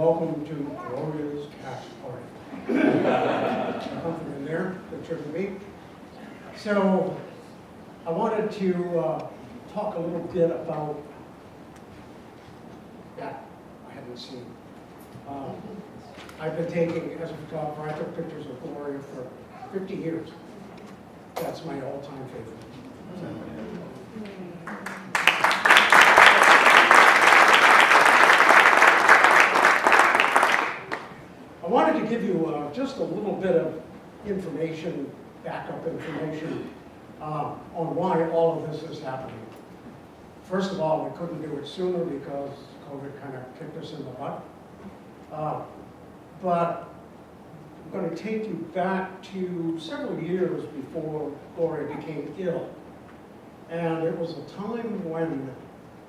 welcome to Gloria's Cast Party. Something in there that shouldn't be. So, I wanted to talk a little bit about that I hadn't seen. I've been taking, as a photographer, I took pictures of Gloria for 50 years. That's my all-time favorite. I wanted to give you just a little bit of information, backup information, on why all of this is happening. First of all, we couldn't do it sooner because COVID kind of kicked us in the butt. But I'm going to take you back to several years before Gloria became ill. And it was a time when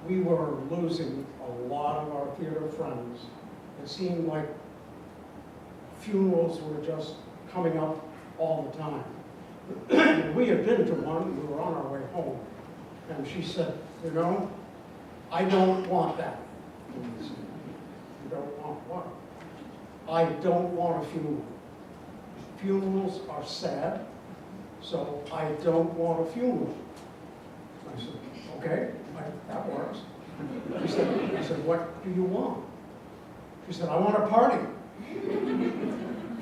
we were losing a lot of our theater friends. It seemed like funerals were just coming up all the time. We had been to one, we were on our way home, and she said, you know, I don't want that. And we said, you don't want what? I don't want a funeral. Funerals are sad, so I don't want a funeral. I said, okay, that works. I said, what do you want? She said, I want a party.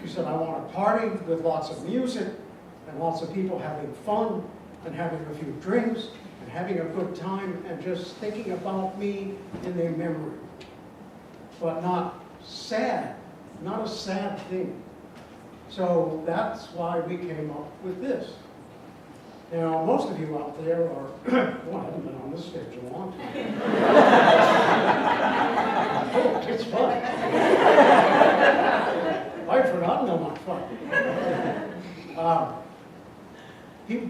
She said, I want a party with lots of music and lots of people having fun and having a few drinks and having a good time and just thinking about me in their memory. But not sad, not a sad thing. So that's why we came up with this. Now, most of you out there are, well, I haven't been on this stage in a long time. Oh, it's fun. I've forgotten how much fun.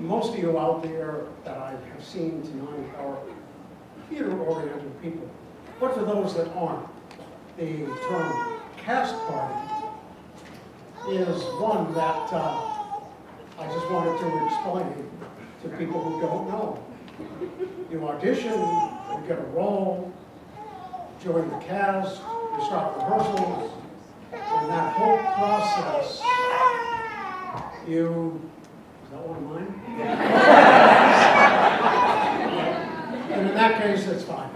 Most of you out there that I have seen tonight are theater-oriented people. But for those that aren't, the term cast party is one that I just wanted to explain to people who don't know. You audition, you get a role, join the cast, you start rehearsals, and that whole process, is that one of mine? And in that case, it's fine.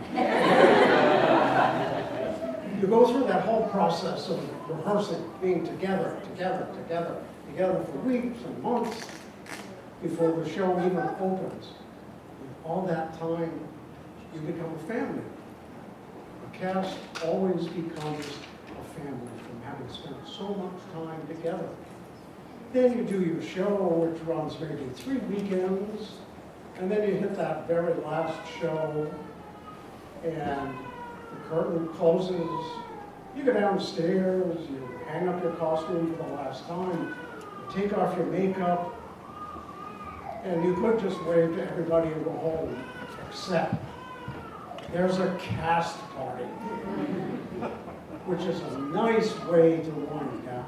You go through that whole process of rehearsing, being together for weeks and months before the show even opens. And all that time, you become a family. The cast always becomes a family from having spent so much time together. Then you do your show, which runs maybe 3 weekends, and then you hit that very last show, and the curtain closes. You go downstairs, you hang up your costume for the last time, you take off your makeup, and you could just wave to everybody and go home, except there's a cast party, which is a nice way to wind down.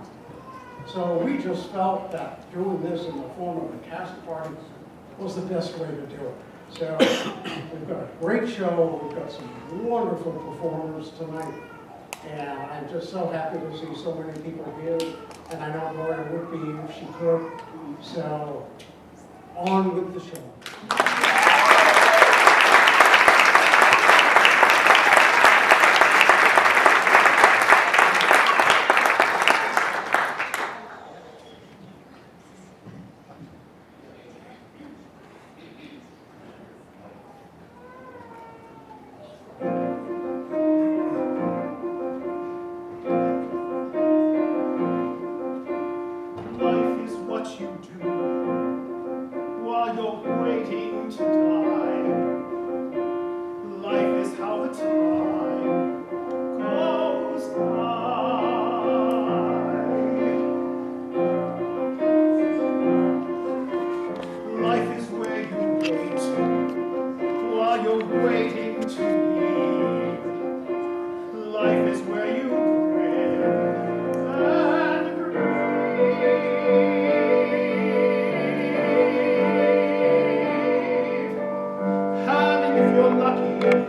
So we just felt that doing this in the form of a cast party was the best way to do it. So we've got a great show, we've got some wonderful performers tonight, and I'm just so happy to see so many people here, and I know Gloria would be if she could. So on with the show.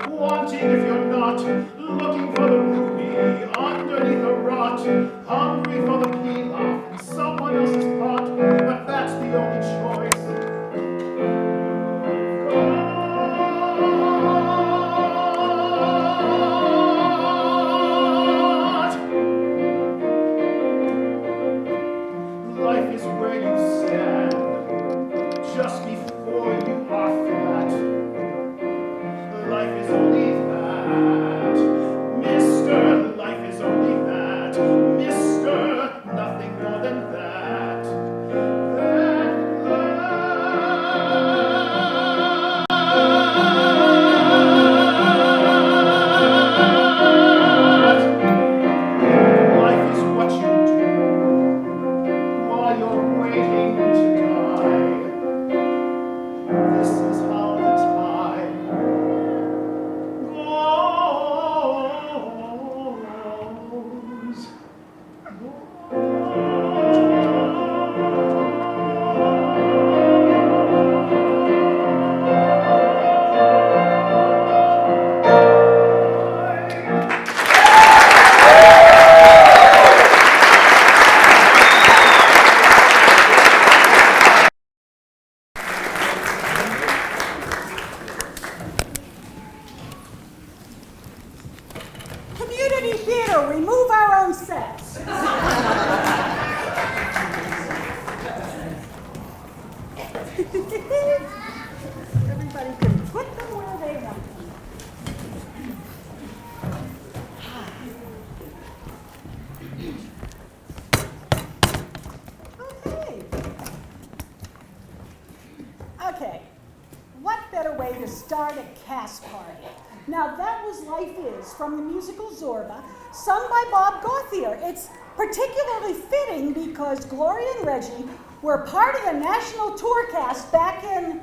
Wanting if you're not, looking for the ruby under Life is where you stand just before you are flat. Life is only that, Mister. Life is only that, Mister. Nothing more than that. Life is what you do while you're waiting to die. This is how the time goes. Community theater, we move our own sets. Everybody can put them where they want them. Okay, what better way to start a cast party? Now that was Life Is from the musical Zorba, sung by Bob Gauthier. It's particularly fitting because Gloria and Reggie were part of the national tour cast back in,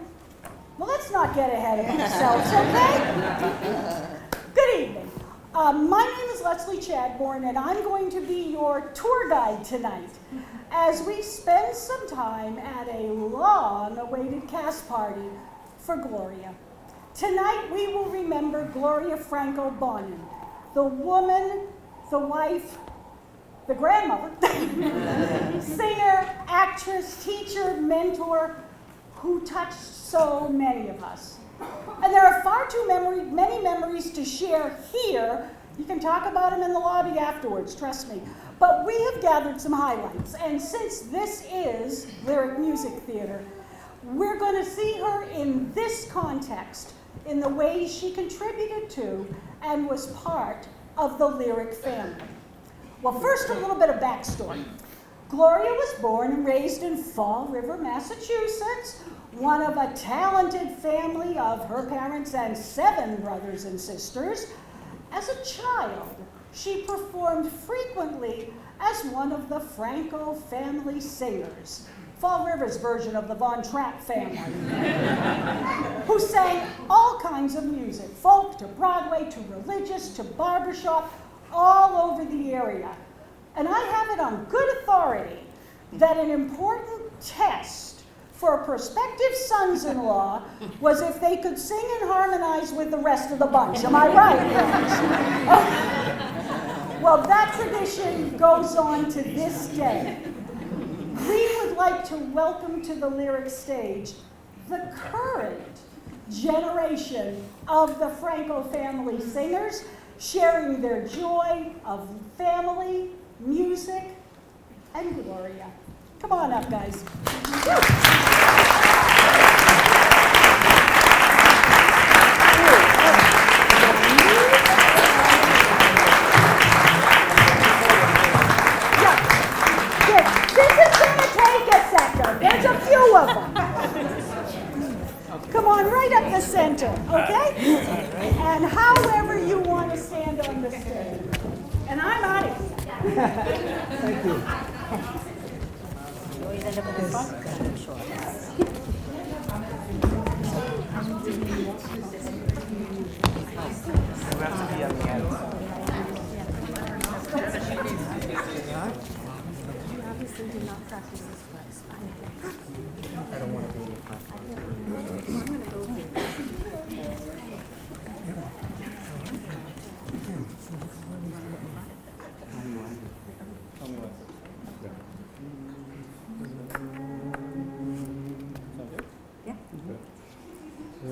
well, let's not get ahead of ourselves, okay? Good evening. My name is Leslie Chadbourne, and I'm going to be your tour guide tonight as we spend some time at a long-awaited cast party for Gloria. Tonight we will remember Gloria Franco Bonnin, the woman, the wife, the grandmother, singer, actress, teacher, mentor, who touched so many of us. And there are far too many memories to share here. You can talk about them in the lobby afterwards, trust me. But we have gathered some highlights, and since this is Lyric Music Theater, we're going to see her in this context, in the ways she contributed to and was part of the Lyric family. Well, first, a little bit of backstory. Gloria was born and raised in Fall River, Massachusetts, one of a talented family of her parents and 7 brothers and sisters. As a child, she performed frequently as one of the Franco family singers, Fall River's version of the Von Trapp family, who sang all kinds of music, folk to Broadway to religious to barbershop, all over the area. And I have it on good authority that an important test for prospective sons-in-law was if they could sing and harmonize with the rest of the bunch. Am I right, girls? Well, that tradition goes on to this day. We would like to welcome to the Lyric stage the current generation of the Franco family singers, sharing their joy of family, music, and Gloria. Come on up, guys. There's a few of them. Come on, right up the center, okay? And however you want to stand on the stage. And I'm out of here. Thank you. Obviously did not practice this class. I don't want to be in the class. I'm going to go here.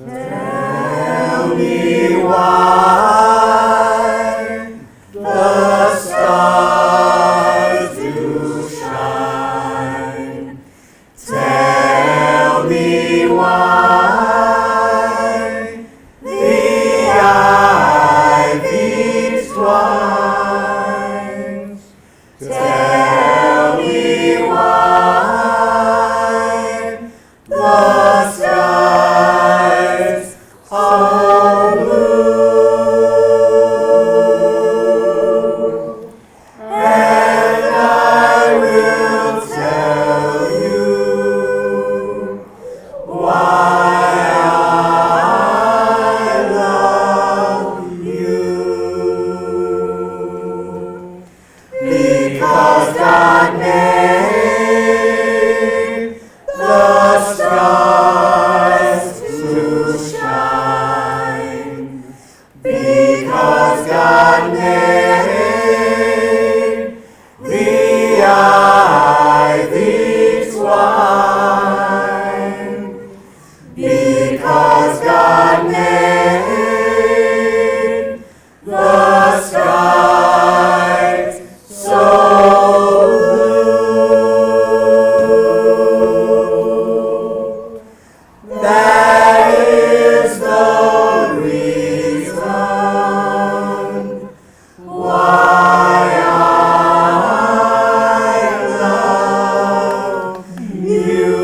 Tell me why the stars do shine wine, because God made the skies so blue. That is the reason why I love you.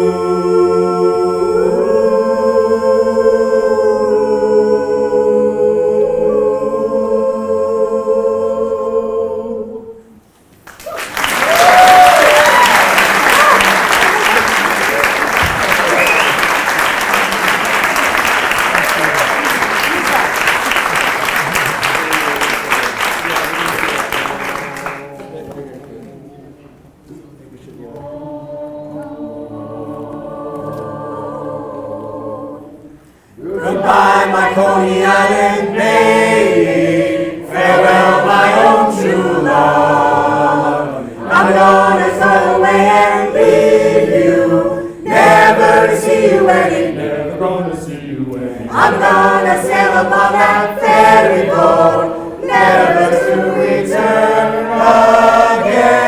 Goodbye, my Coney Island baby. Farewell, my own true love. I'm gonna go away and leave you, never to see you again. Never gonna see you again. I'm gonna sail upon that ferry boat, never to return again.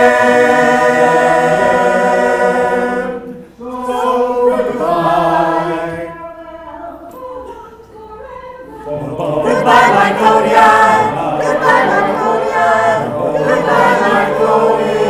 So goodbye. Goodbye, my Coney Island. Goodbye, my Coney Island. Goodbye, my Coney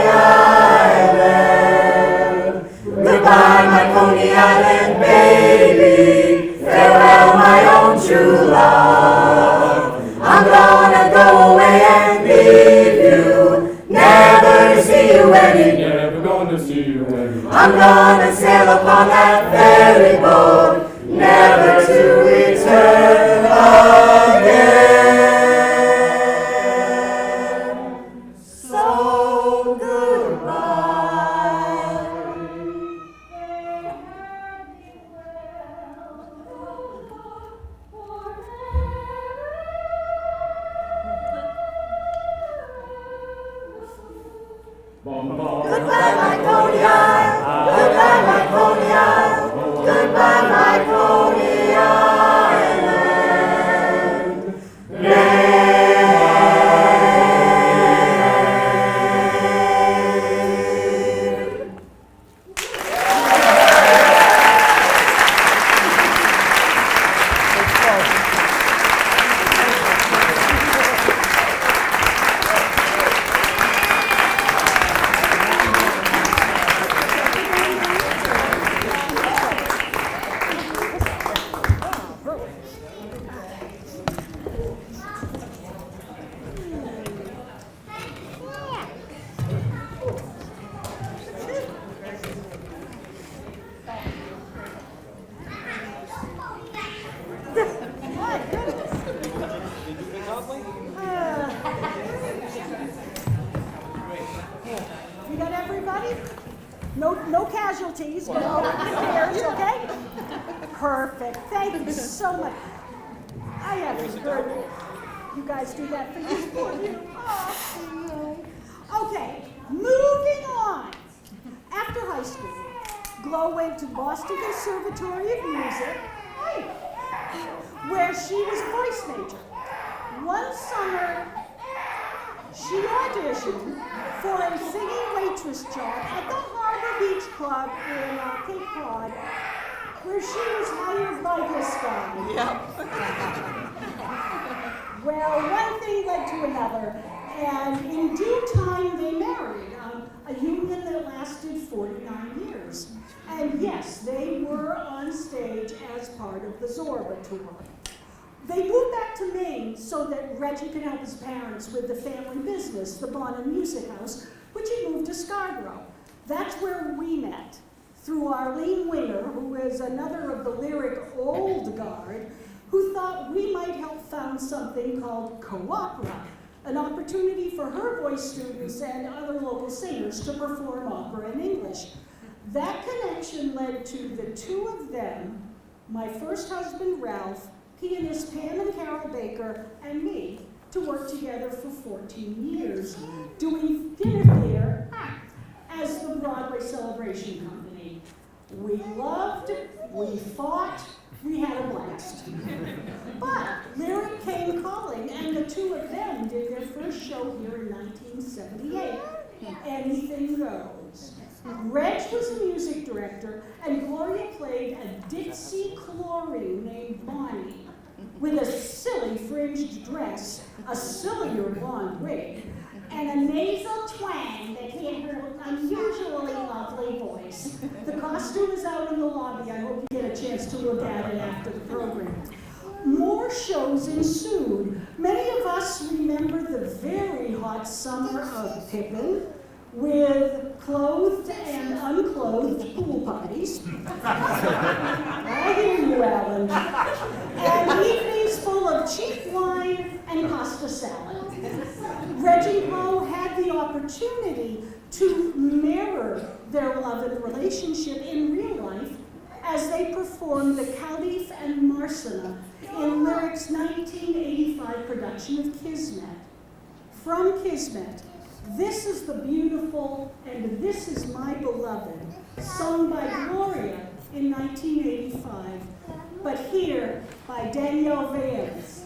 Island. Goodbye, my Coney Island baby. Farewell, my own true love. I'm gonna go away and leave you, never to see you again. Never gonna see you again. I'm gonna sail upon that ferry boat, never to return again. So goodbye. Goodbye, my Coney Island. Goodbye, my Coney Island. Goodbye, my Coney Island. You got everybody? No casualties, no cares, okay? Perfect. Thank you so much. I haven't heard you guys do that for you. Oh, okay, moving on. After high school, Glo went to Boston Conservatory of Music, where she was a voice major. One summer, she auditioned for a singing waitress job at the Harbor Beach Club in Cape Cod, where she was hired by this guy. Well, one thing led to another, and in due time they married, a union that lasted 49 years. And yes, they were on stage as part of the Zorba tour. They moved back to Maine so that Reggie could help his parents with the family business, the Bonnin Music House, which had moved to Scarborough. That's where we met, through Arlene Winger, who is another of the lyric old guard, who thought we might help found something called Co-Opera, an opportunity for her voice students and other local singers to perform opera in English. That connection led to the two of them, my first husband, Ralph, pianist Pam and Carol Baker, and me, to work together for 14 years, doing theater as the Broadway Celebration Company. We loved, we fought, we had a blast. But Lyric came calling, and the two of them did their first show here in 1978. Anything goes. Reg was the music director, and Gloria played a ditzy chlorine named Bonnie with a silly fringed dress, a sillier blonde wig, and a nasal twang that hid her unusually lovely voice. The costume is out in the lobby. I hope you get a chance to look at it after the program. More shows ensued. Many of us remember the very hot summer of Pippin, with clothed and unclothed pool parties. I hear you, Alan. And evenings full of cheap wine and pasta salad. Reggie Poe had the opportunity to mirror their love and relationship in real life as they performed the Caliph and Marsana in Lyric's 1985 production of Kismet. From Kismet, This is the Beautiful and This is My Beloved, sung by Gloria in 1985, but here by Danielle Vance.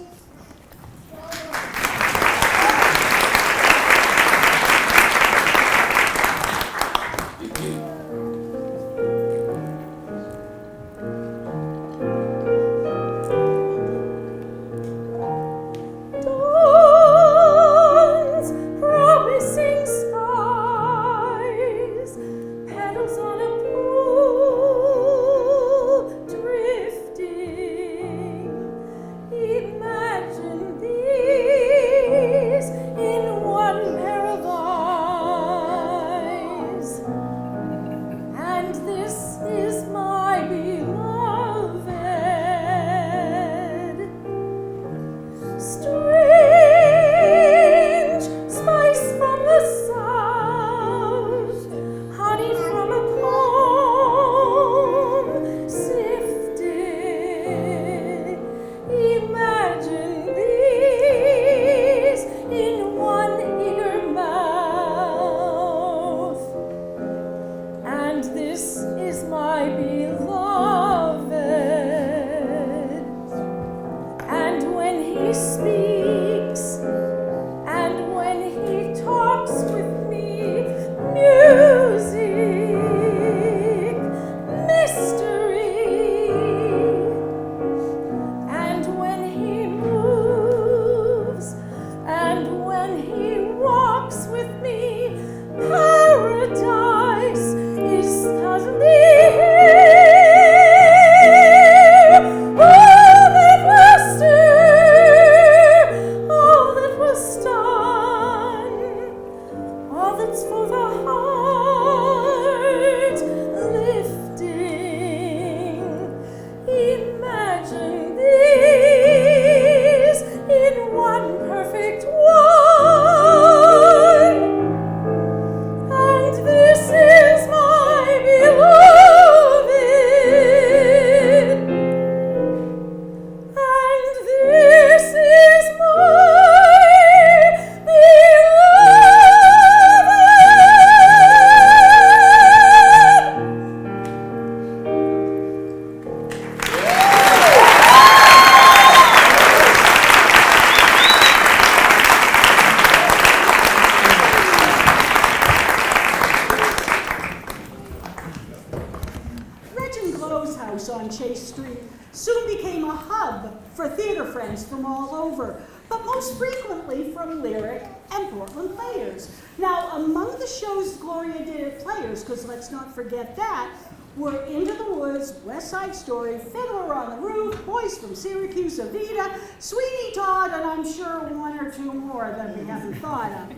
On Chase Street soon became a hub for theater friends from all over, but most frequently from Lyric and Portland Players. Now, among the shows Gloria did at Players, because let's not forget that, were Into the Woods, West Side Story, Fiddler on the Roof, Boys from Syracuse, Evita, Sweeney Todd, and I'm sure one or two more that we haven't thought of.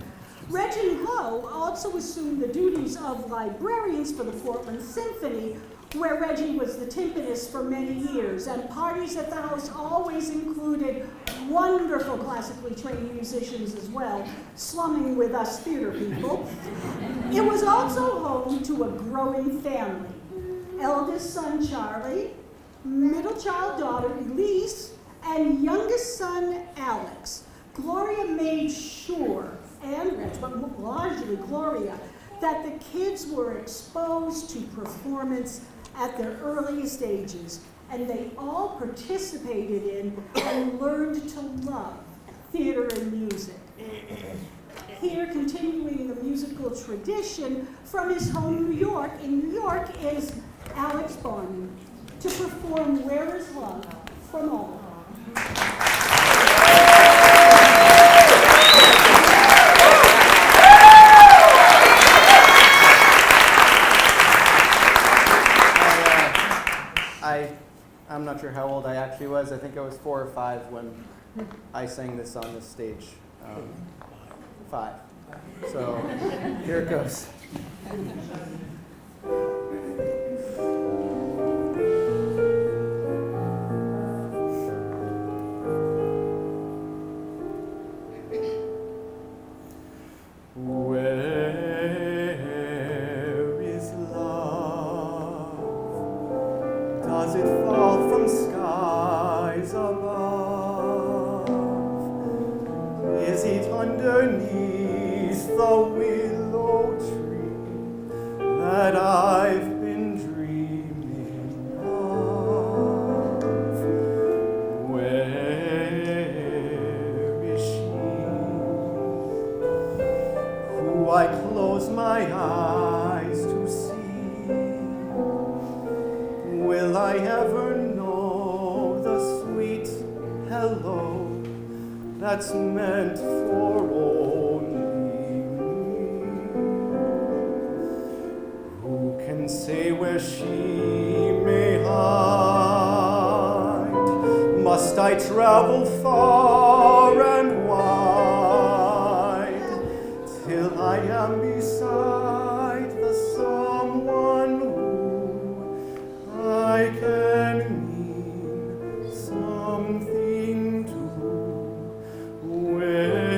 Reggie Lowe also assumed the duties of librarians for the Portland Symphony, where Reggie was the timpanist for many years, and parties at the house always included wonderful classically trained musicians as well, slumming with us theater people. It was also home to a growing family. Eldest son Charlie, middle child daughter Elise, and youngest son Alex. Gloria made sure, and Reg, but largely Gloria, that the kids were exposed to performance at their earliest ages, and they all participated in and learned to love theater and music. Here, continuing the musical tradition from his home, New York, is Alex Bonnin to perform Where Is Love from All. I'm not sure how old I actually was. I think I was 4 or 5 when I sang this on this stage. 5. So here it goes. Where is love? Does it fall from skies above? Is it underneath the willow tree that I've been dreaming of? Where is she who I close my eyes to see? Will I ever know the sweet hello that's meant for only me? Who can say where she may hide? Must I travel far and wide till I am beside the someone who I can mean something to? Where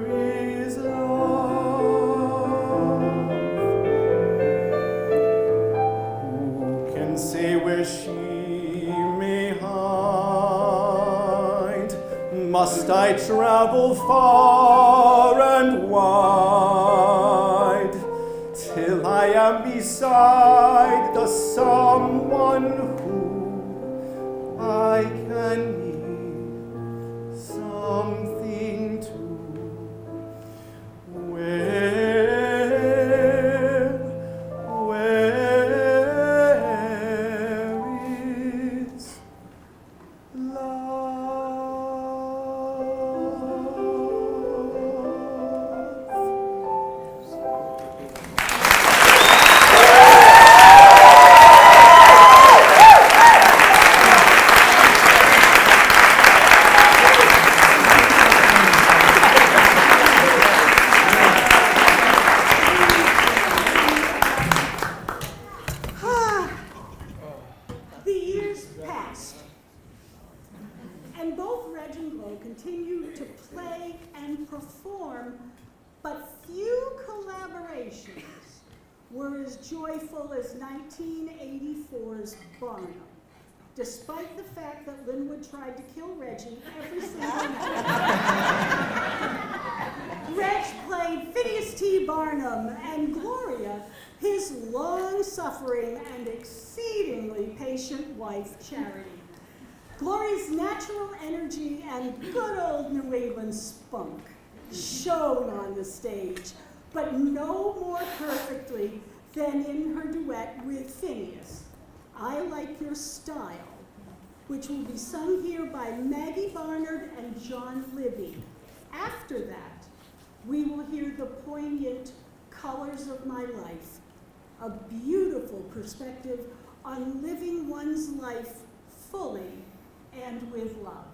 is love? Who can say where she may hide? Must I travel far and wide till I am beside the someone who I can mean something to? Where is love? The years passed, and both Reg and Glo continued to play and perform, but few collaborations were as joyful as 1984's Barnum, despite the fact that Linwood tried to kill Reggie every single night. Reg played Phineas T. Barnum, and Gloria, his long-suffering and exceedingly patient wife, Charity. Gloria's natural energy and good old New England spunk shone on the stage, but no more perfectly than in her duet with Phineas, I Like Your Style, which will be sung here by Maggie Barnard and John Libby. After that, we will hear the poignant Colors of My Life, a beautiful perspective on living one's life fully and with love.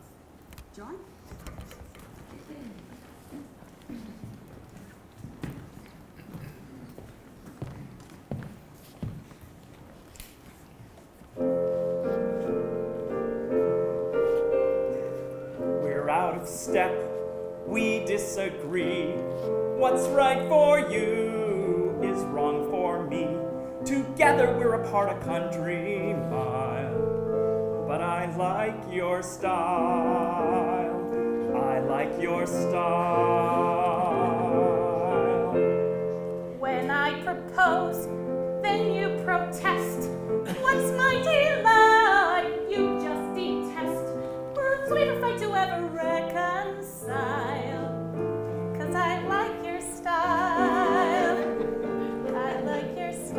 John? We're out of step, we disagree. What's right for you is wrong for me. Together we're a part of country mile. But I like your style. I like your style. When propose, then you protest. What's my delight? You just detest. Words we don't fight to ever reconcile. 'Cause I like your style. I like your style.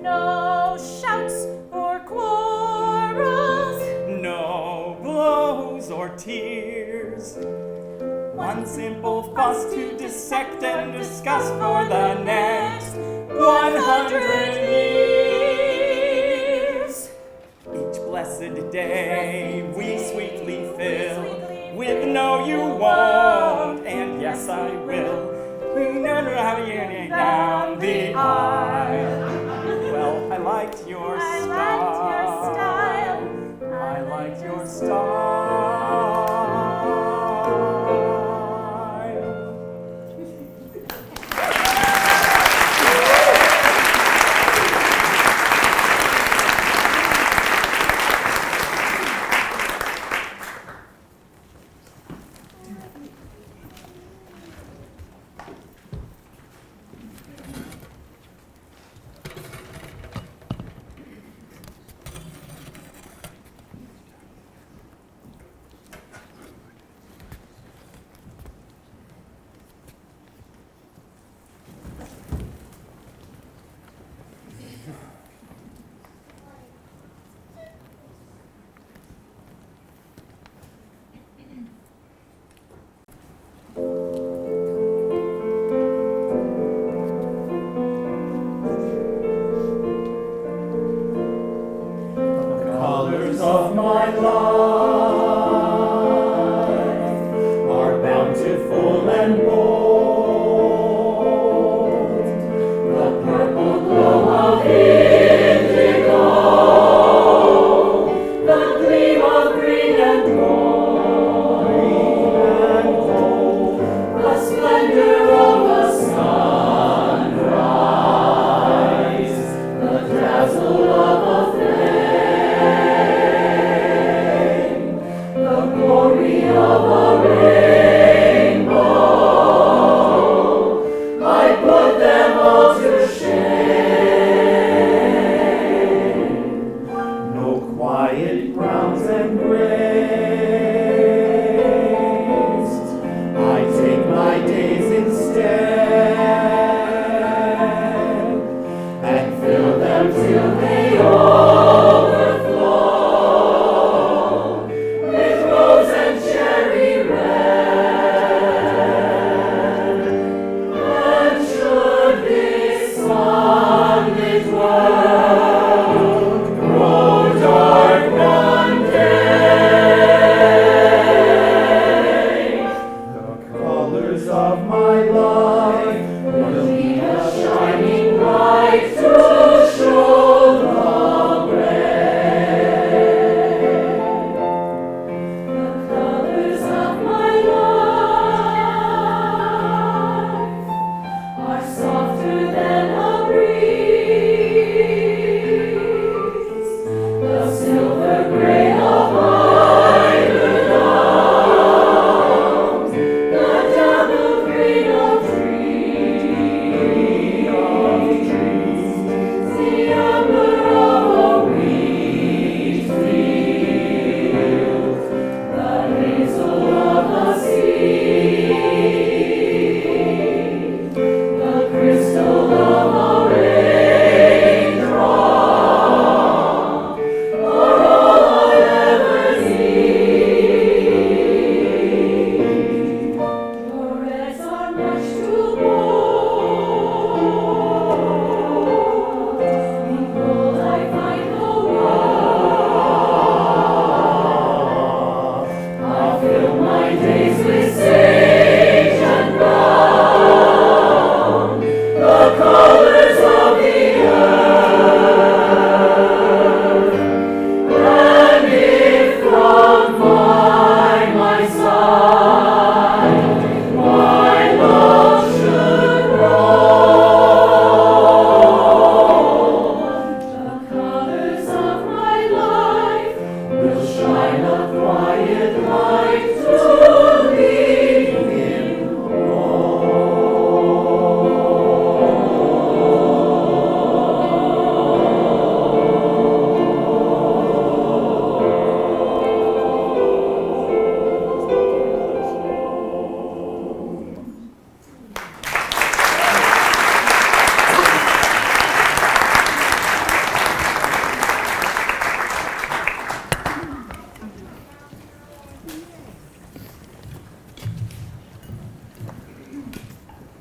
No shouts or quarrels. No blows or tears. One simple fuss to dissect and discuss for the next 100 years. Each blessed day we sweetly fill with no you won't and yes I will. Down the aisle. Well, I liked your style. I liked your style. Of my life are bountiful and bold. The purple glow of indigo, the gleam of green and gold, the splendor of the sunrise, the dazzle of a glory of a rainbow, I put them all to shame. No quiet browns and grays, I take my days instead and fill them till they overflow. Tree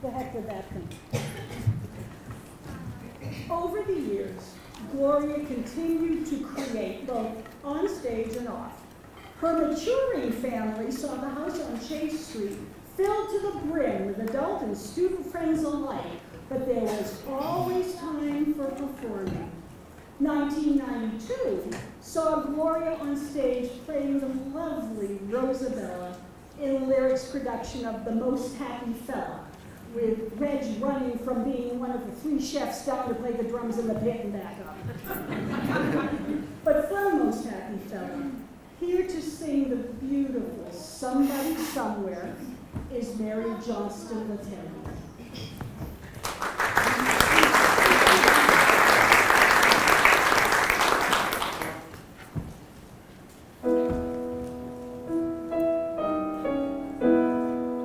the heck with that thing. Over the years, Gloria continued to create both on stage and off. Her maturing family saw the house on Chase Street filled to the brim with adult and student friends alike, but there was always time for performing. 1992 saw Gloria on stage playing the lovely Rosabella in Lyric's production of The Most Happy Fella, with Reg running from being one of the 3 chefs down to play the drums in the pit and back up. But from Most Happy Fella, here to sing the beautiful Somebody Somewhere is Mary Johnston Laterra.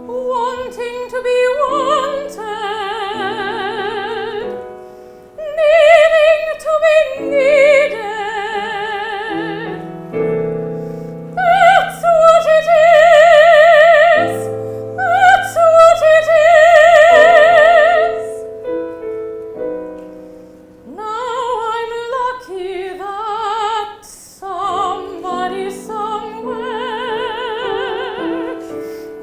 Wanting to be wanted, needing to be needed. That's what it is. That's what it is. Now I'm lucky that somebody somewhere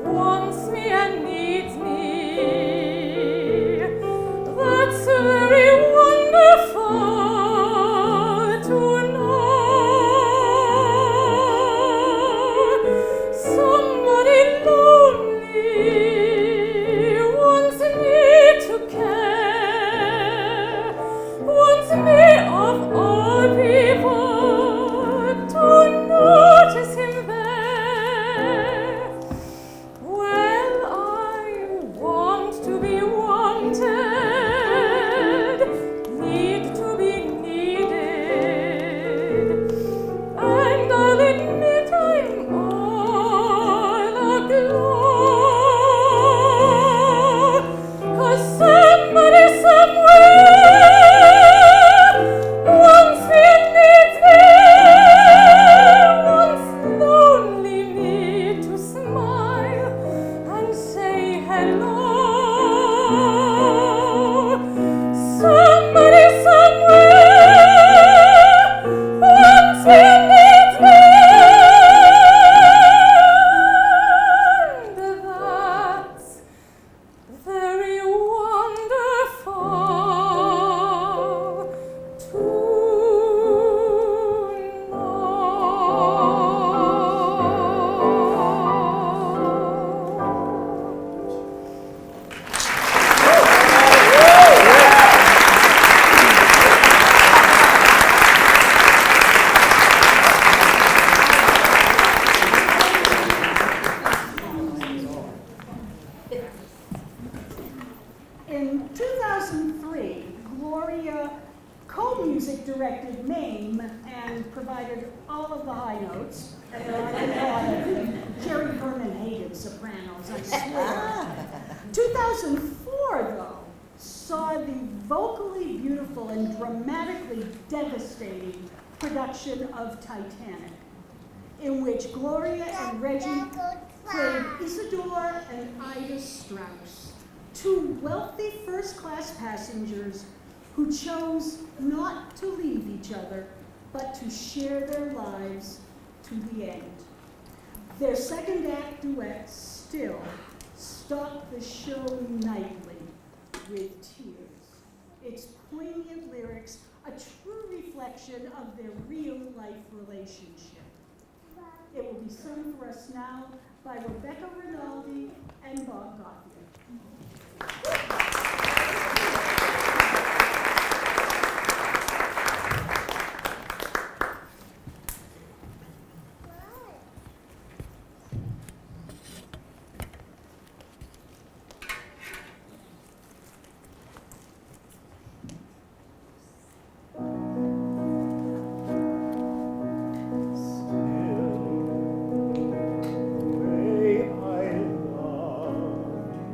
wants me and needs me. That's very wonderful to know. Somebody lonely wants me to care, wants me of all people to notice him there. Well, I want to be wanted, need to be needed, and I'll admit I'm all aglow, 'cause somebody somewhere wants me and needs me, wants lonely me to smile and say hello. Somebody somewhere wants me and needs me, and that's very wonderful to In 2003, Gloria co-music directed MAME and provided all of the high notes. And there aren't a lot of them. Jerry Vernon hated sopranos, I swear. 2004, though, saw the vocally beautiful and dramatically devastating production of Titanic, in which Gloria and Reggie played Isidore and Ida Strauss, 2 wealthy first-class passengers who chose not to leave each other, but to share their lives to the end. Their second act duet still stalked the show nightly with tears. Its poignant lyrics, a true reflection of their real-life relationship. It will be sung for us now by Rebecca Rinaldi and Bob Gauthier. Still, the way I loved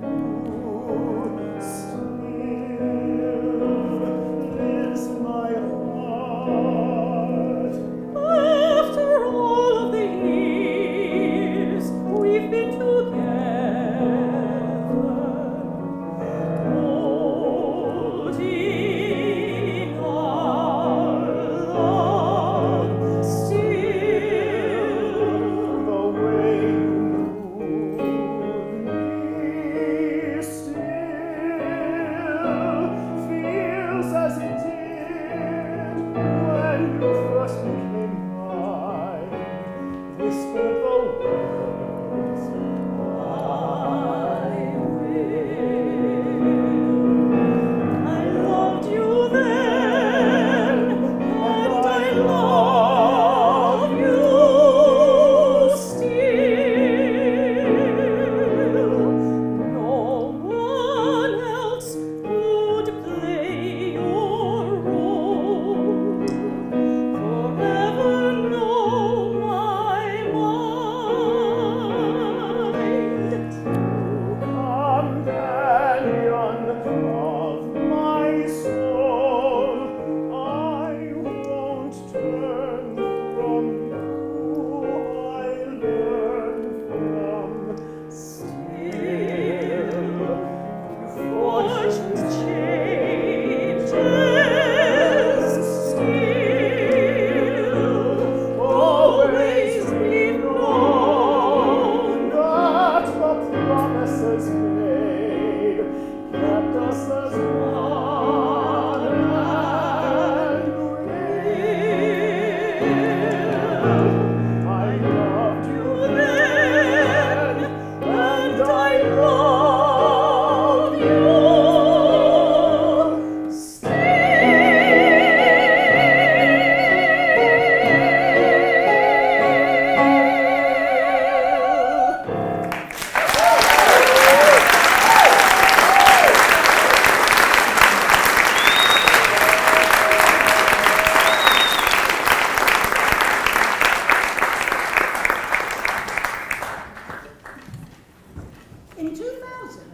2000.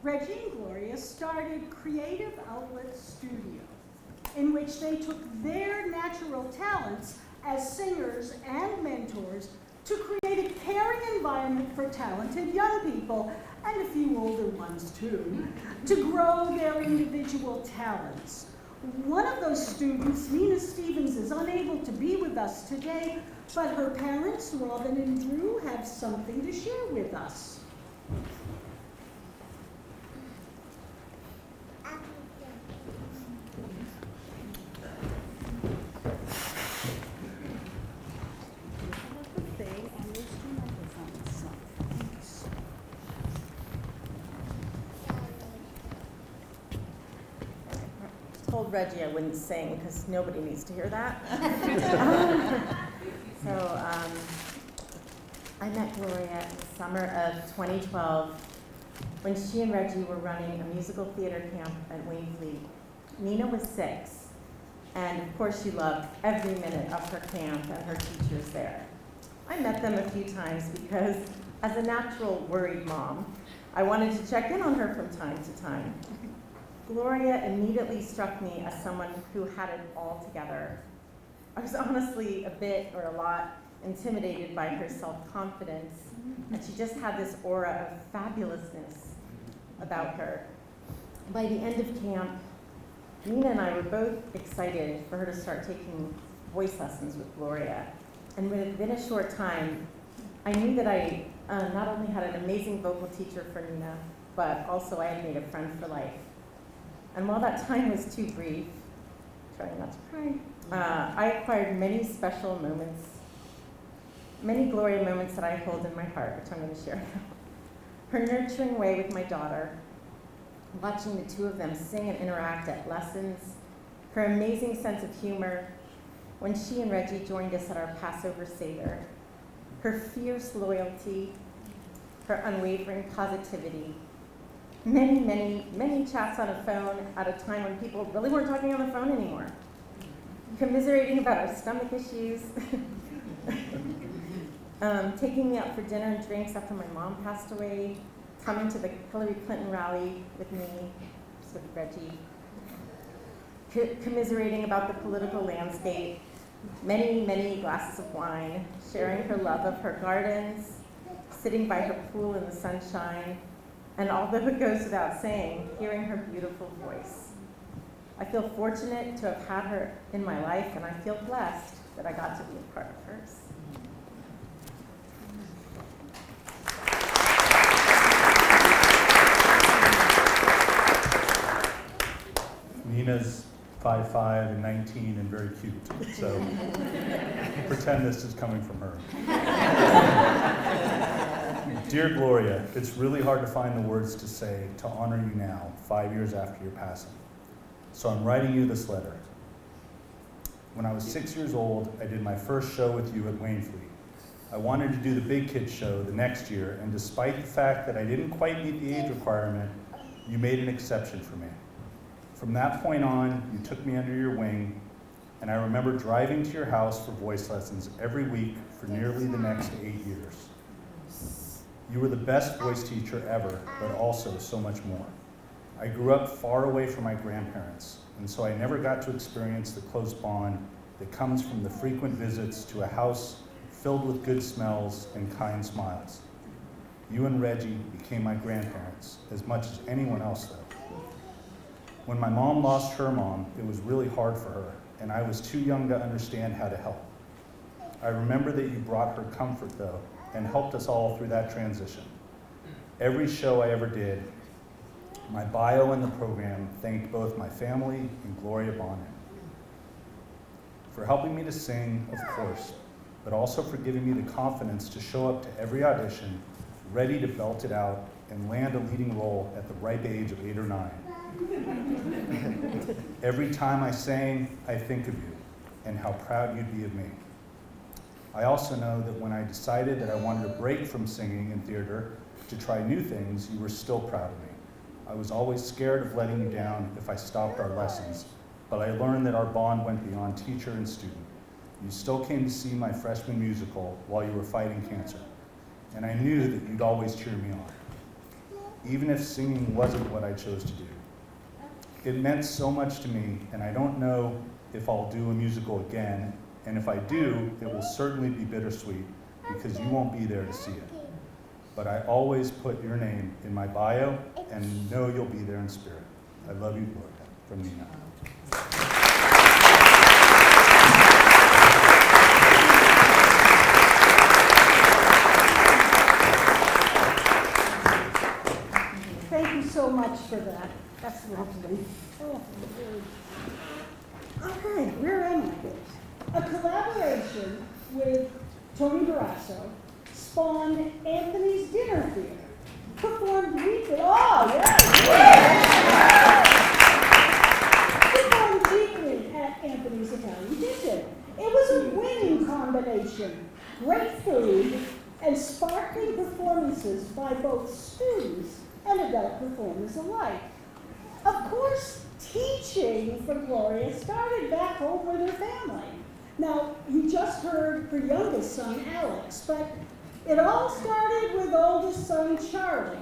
Reggie and Gloria started Creative Outlet Studio, in which they took their natural talents as singers and mentors to create a caring environment for talented young people, and a few older ones too, to grow their individual talents. One of those students, Nina Stevens, is unable to be with us today, but her parents, Robin and Drew, have something to share with us. Told Reggie I wouldn't sing because nobody needs to hear that. I met Gloria in the summer of 2012 when she and Reggie were running a musical theater camp at Wayne Fleet. Nina was 6, and of course she loved every minute of her camp and her teachers there. I met them a few times because, as a natural worried mom, I wanted to check in on her from time to time. Gloria immediately struck me as someone who had it all together. I was honestly a lot intimidated by her self-confidence, and she just had this aura of fabulousness about her. By the end of camp, Nina and I were both excited for her to start taking voice lessons with Gloria. And within a short time, I knew that I not only had an amazing vocal teacher for Nina, but also I had made a friend for life. And while that time was too brief, trying not to cry, I acquired many special moments, many Gloria moments that I hold in my heart, which I'm going to share now. Her nurturing way with my daughter, watching the two of them sing and interact at lessons, her amazing sense of humor, when she and Reggie joined us at our Passover Seder, her fierce loyalty, her unwavering positivity, many chats on a phone at a time when people really weren't talking on the phone anymore, commiserating about our stomach issues, taking me out for dinner and drinks after my mom passed away, coming to the Hillary Clinton rally with me, just with Reggie, commiserating about the political landscape, many glasses of wine, sharing her love of her gardens, sitting by her pool in the sunshine, and although it goes without saying, hearing her beautiful voice. I feel fortunate to have had her in my life, and I feel blessed that I got to be a part of hers. Nina's 5'5" and 19 and very cute, so pretend this is coming from her. Dear Gloria, it's really hard to find the words to say to honor you now, 5 years after your passing. So I'm writing you this letter. When I was 6 years old, I did my first show with you at Wayne Fleet. I wanted to do the Big Kids show the next year, and despite the fact that I didn't quite meet the age requirement, you made an exception for me. From that point on, you took me under your wing, and I remember driving to your house for voice lessons every week for nearly the next 8 years. You were the best voice teacher ever, but also so much more. I grew up far away from my grandparents, and so I never got to experience the close bond that comes from the frequent visits to a house filled with good smells and kind smiles. You and Reggie became my grandparents, as much as anyone else though. When my mom lost her mom, it was really hard for her, and I was too young to understand how to help. I remember that you brought her comfort though, and helped us all through that transition. Every show I ever did, my bio in the program thanked both my family and Gloria Bonnin for helping me to sing, of course, but also for giving me the confidence to show up to every audition, ready to belt it out and land a leading role at the ripe age of 8 or 9. Every time I sang, I think of you and how proud you'd be of me. I also know that when I decided that I wanted to break from singing and theater to try new things, you were still proud of me. I was always scared of letting you down if I stopped our lessons, but I learned that our bond went beyond teacher and student. You still came to see my freshman musical while you were fighting cancer, and I knew that you'd always cheer me on. even if singing wasn't what I chose to do. It meant so much to me, and I don't know if I'll do a musical again, and if I do, it will certainly be bittersweet because you won't be there to see it. But I always put your name in my bio and know you'll be there in spirit. I love you, Gloria, from Nina. Thank you so much for that. That's lovely. Oh, okay, where am I? A collaboration with Tony Barrasso spawned Anthony's Dinner Theater. Performed weekly. Oh, yeah! Performed weekly at Anthony's Italian Kitchen. It was a winning combination. Great food and sparkling performances by both students and adult performers alike. Of course, teaching for Gloria started back home with her family. Now, you just heard her youngest son, Alex, but it all started with oldest son, Charlie,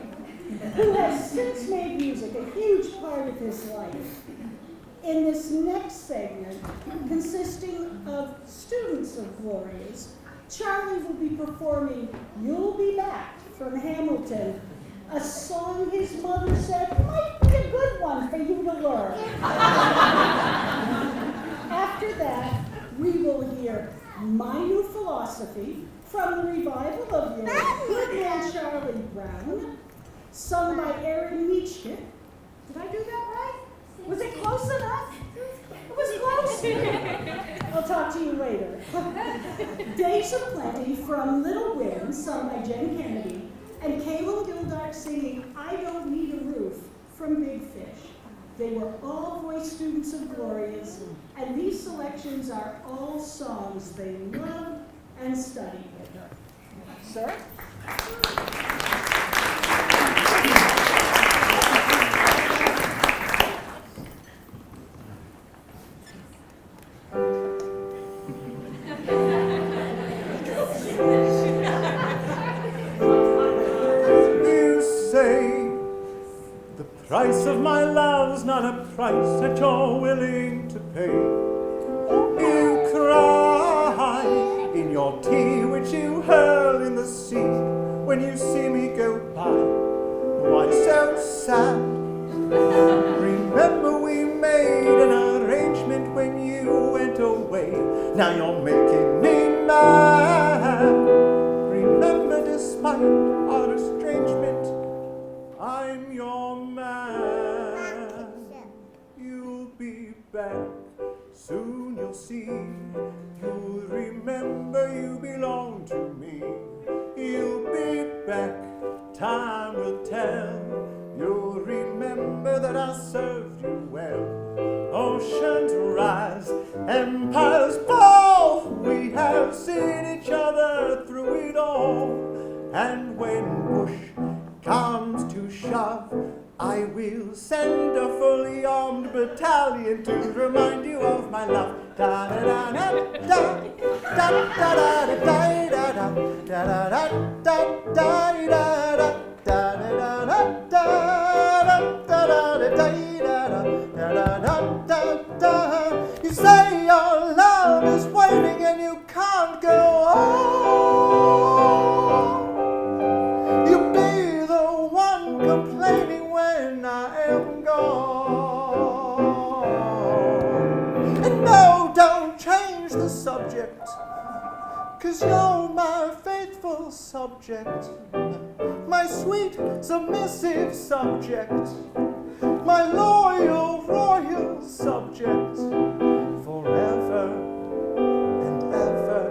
who has since made music a huge part of his life. In this next segment, consisting of students of Gloria's, Charlie will be performing You'll Be Back from Hamilton, a song his mother said might be a good one for you to learn. After that, we will hear My New Philosophy from the revival of Your Good Man Charlie Brown, sung by Aaron Meachke. Did I do that right? Was it close enough? It was close. I'll talk to you later. Days of Plenty from Little Wind, sung by Jen Kennedy, and Caleb Gildark singing I Don't Need a Roof from Big Fish. They were all voice students of Gloria's, and these selections are all songs they loved and studied with her. Sir? You say the price of my love's not a price that you're willing to pay. You cry in your tea which you hurl in the sea when you see me go by. Why so sad? Remember we made an arrangement when you went away. Now you're making me mad. Remember despite our estrangement, I'm your man. You'll be back, soon you'll see. You'll remember you belong to me. You'll be back, time will tell. You'll remember that I served you well. Oceans rise, empires fall. We have seen each other through it all. And when push comes to shove, I will send a fully armed battalion to remind you of my love. Da da da da da da da da da da da da da da da da. You say your love is waiting and you can't go on. You'll be the one complaining when I am gone. And no, don't change the subject, 'cause you're my faithful subject, my sweet submissive subject, my loyal royal subject, forever and ever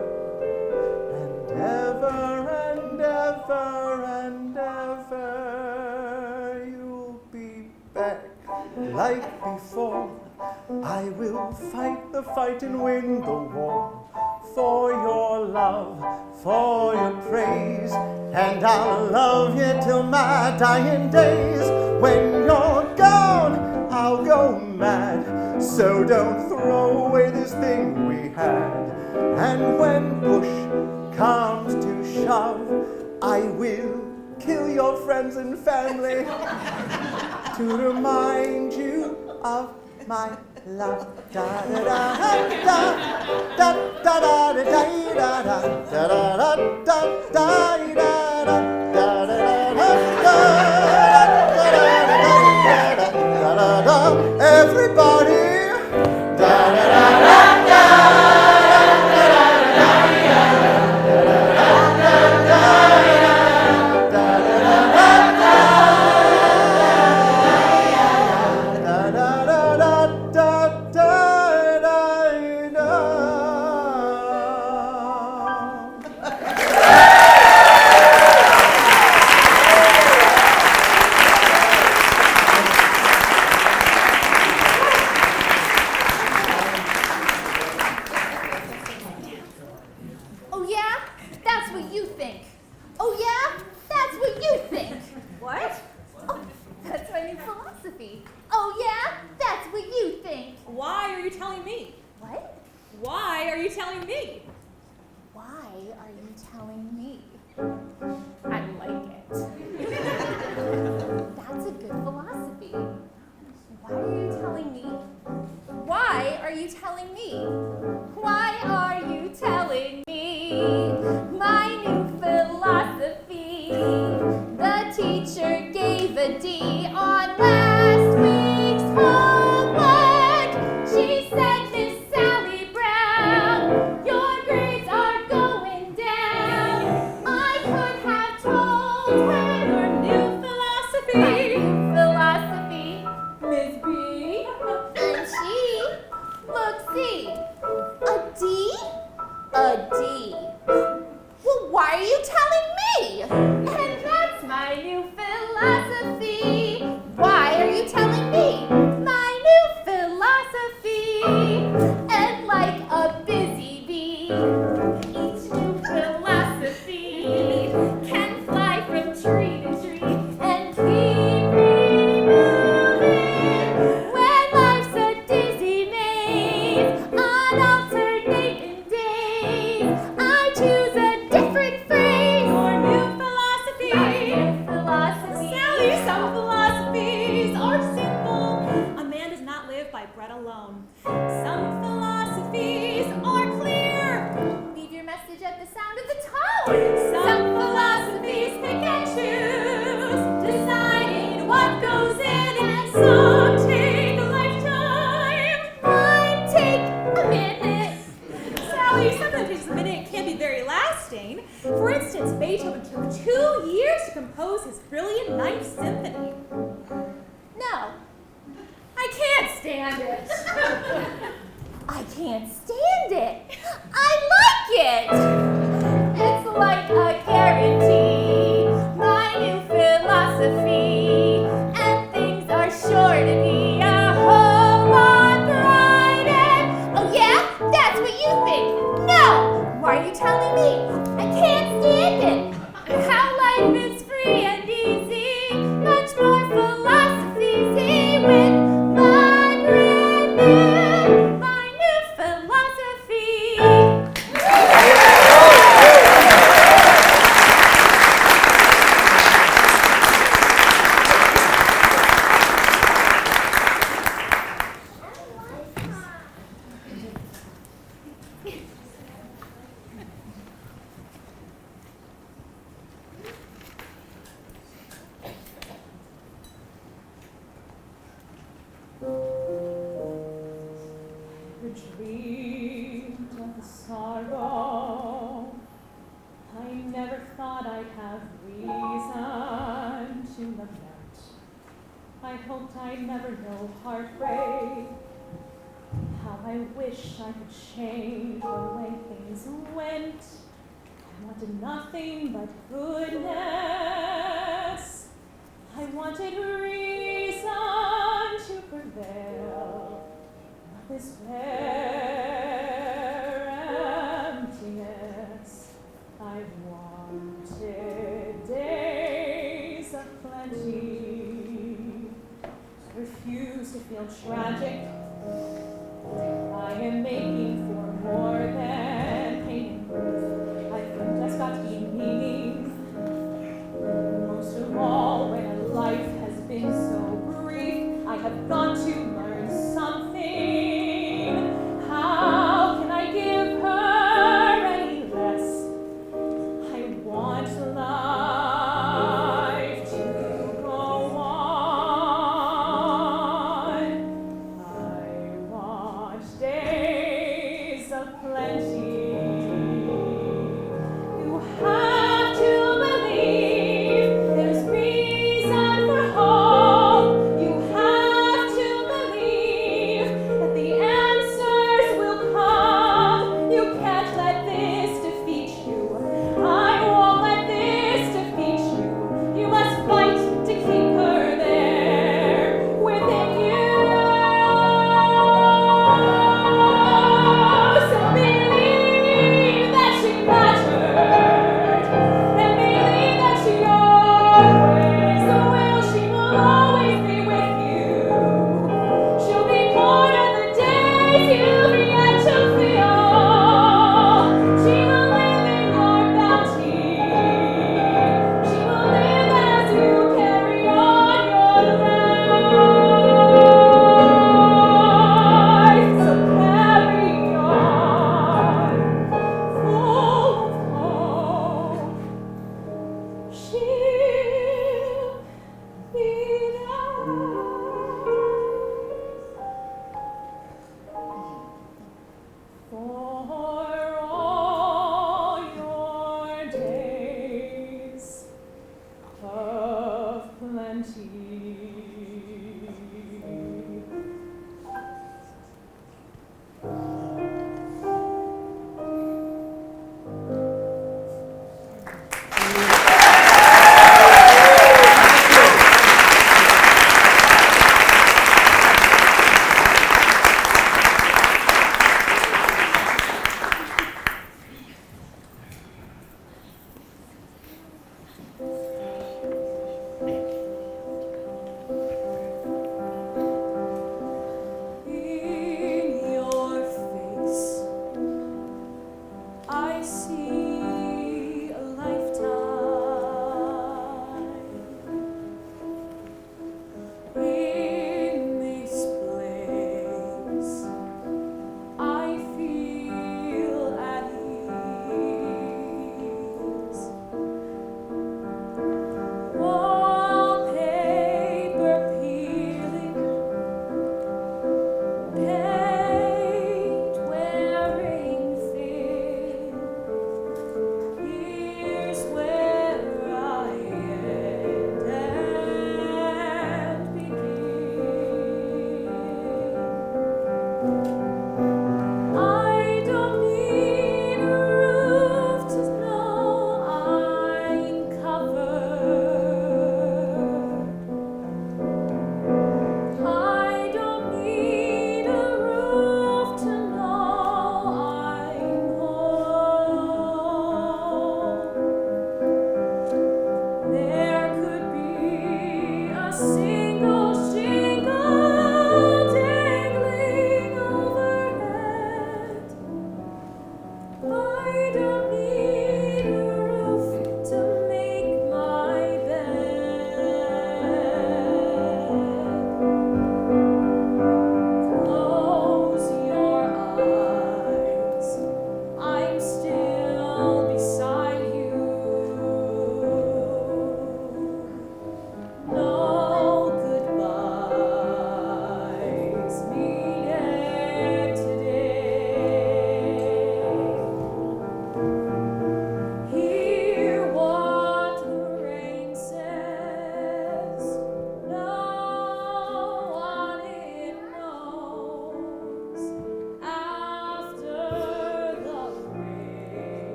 and ever and ever and ever. You'll be back like before. I will fight the fight and win the war. For your love, for your praise, and I'll love you till my dying days. When you're gone, I'll go mad, so don't throw away this thing we had. And when push comes to shove, I will kill your friends and family to remind you of my love. Da da da da da da da da da da da da da da. Everybody, da da da da da. Oh yeah? That's what you think. Oh yeah? That's what you think. What? Oh, that's my new philosophy. Oh yeah? That's what you think. Why are you telling me? What? Why are you telling me? Why are you telling me? I like it. That's a good philosophy. Why are you telling me? Why are you telling me? Why are you telling me my new philosophy? The teacher gave a D on last week's homework. She said, Miss Sally Brown, your grades are going down. I could have told her your new philosophy. My new philosophy, Miss B. And she, look, see, a D? A D. Well, why are you telling me? And that's my new philosophy. Why are you telling me? My new philosophy. And like a busy bee, each new philosophy can fly from tree to tree and keep me moving. When life's a dizzy maze, unalternating days, I choose a different phrase. Your new philosophy. My new philosophy. Sally, some philosophies are simple. A man does not live by bread alone. Some philosophies are clear. Leave your message at the sound of the tone. Some philosophies pick and choose, deciding what goes in, and some take a lifetime. Mine take a minute. Sally, sometimes takes a minute can be very lasting. For instance, Beethoven took 2 years to compose his brilliant Ninth Symphony. No, I can't stand it. I can't stand it. I like it. It's like a guarantee. My new philosophy. And things are sure to be a whole lot brighter. Oh yeah? That's what you think. No! Why are you telling me? I can't stand it. How life is free and easy. Much more philosophies with my brand my new philosophy. Retreat of the sorrow. I never thought I'd have reason to lament. I hoped I'd never know heartbreak. How I wish I could change the way things went. I wanted nothing but goodness. I wanted reason to prevail. This bare emptiness. I wanted days of plenty. I refuse to feel tragic. I am making for more than pain and grief. I've just got to be meaning. After all, when life has been so brief, I have got to learn something. How can I give her any less? I want life to go on. I want days of plenty. You have to believe there's reason for hope. You have to believe